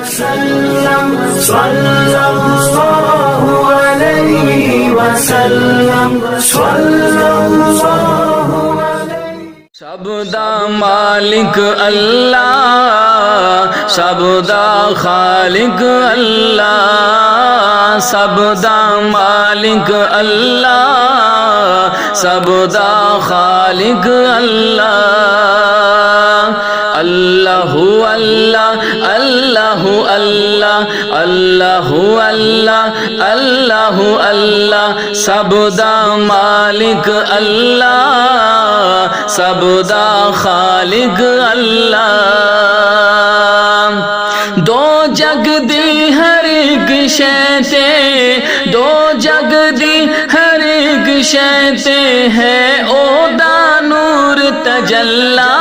وسلم صلی اللہ علیہ وسلم صلی اللہ علیہ سب دا مالک اللہ، سب دا خالق اللہ، سب دا مالک اللہ، سب دا خالق اللہ، اللہ اللہ اللہ اللہ اللہ اللہ اللہ اللہ، سب دا مالک اللہ، سب دا خالق اللہ، دو جگ دی ہر ایک شے تے، دو جگ دی ہر ایک شے تے ہے او دا نور تجلا،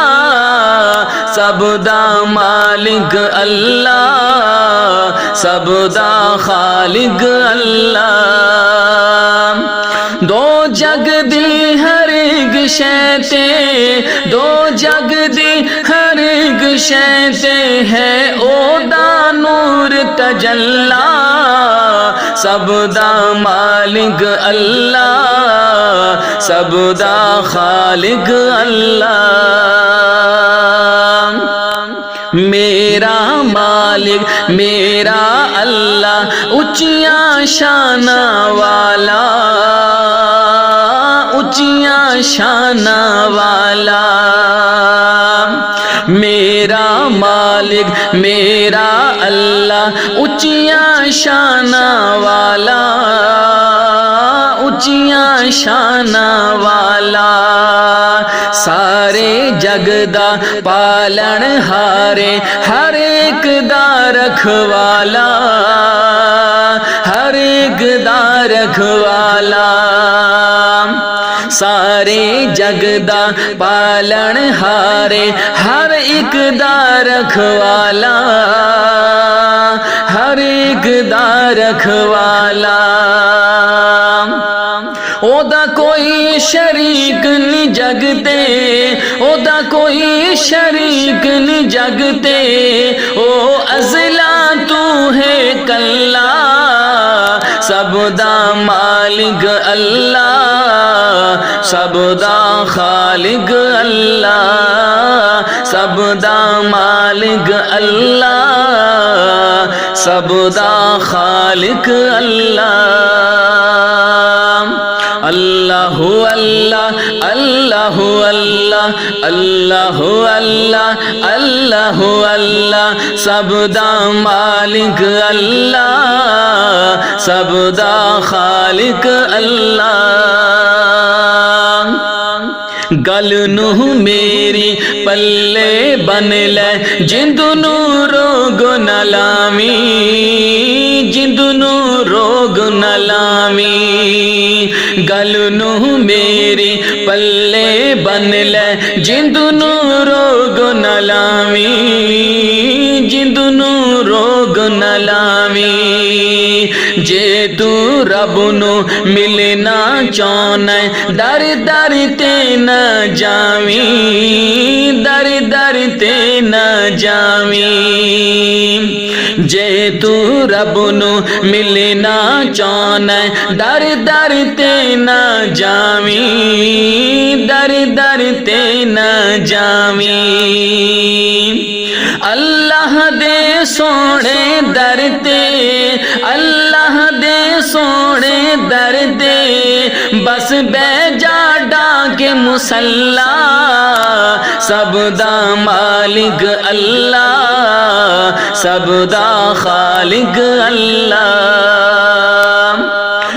سب دا مالک اللہ، سب دا خالق اللہ، دو جگ دی ہر ایک شے تے، دو جگ دی ہر ایک شے تے ہے او دا نور تجلا، سب دا مالک اللہ، سب دا خالق اللہ، میرا مالک میرا اللہ اونچیاں شان والا، اونچیاں شان والا، میرا مالک میرا اللہ اونچیاں شان والا، اونچیاں شان والا، سارے جگ دا پالن ہارے، ہر ایک دا رکھوالا، ہر ایک دا رکھوالا، سارے جگ دا پالن ہارے، ہر ایک دا رکھوالا، ہر ایک دا رکھوالا، او دا کوئی شریک نہیں جگتے، او دا کوئی شریک نہیں جگتے، او ازلا تو ہے کلا، سب دا مالک اللہ، سب دا خالق اللہ، سب دا مالک اللہ، سب دا خالق اللہ، اللہ اللہ اللہ اللہ اللہ اللہ اللہ اللہ، سب دا مالک اللہ، سب دا خالق اللہ، گل نو میری پلے بن لے، جند نو روگ نہ لامی، جند نو روگ نہ لامی، گل نو میری پلے بن لے، جند نو روگ نہ لامی، جند نو روگ نہ لامی، جے تو رب نو ملنا چاہنا ہے، در در تے نہ جاویں، در در تے نہ جاویں، جے تو رب نو ملنا چاہنا ہے، در در تے نہ جاویں، در در تے نہ جاویں، اللہ دے سونے در تے، اللہ دے سونے در تے، بس بے جا ڈاکے مسلح، سب دا مالک اللہ، سب دا خالق اللہ،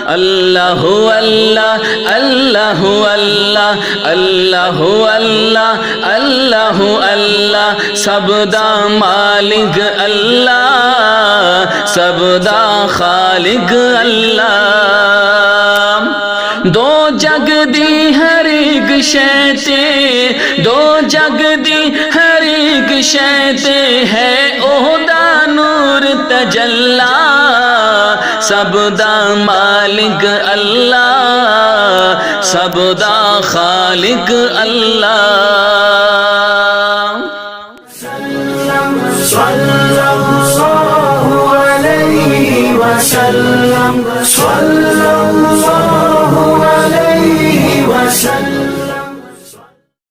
اللہ اللہ اللہ اللہ اللہ اللہ اللہ اللہ، سب دا مالک اللہ، سب دا خالق اللہ، دو جگ دی ہر ایک شے تے، دو جگ دی ہر ایک شے تے ہے عہدہ نور تجلا، سب دا مالک اللہ، سب دا خالق اللہ، صلی اللہ وسلم صلی اللہ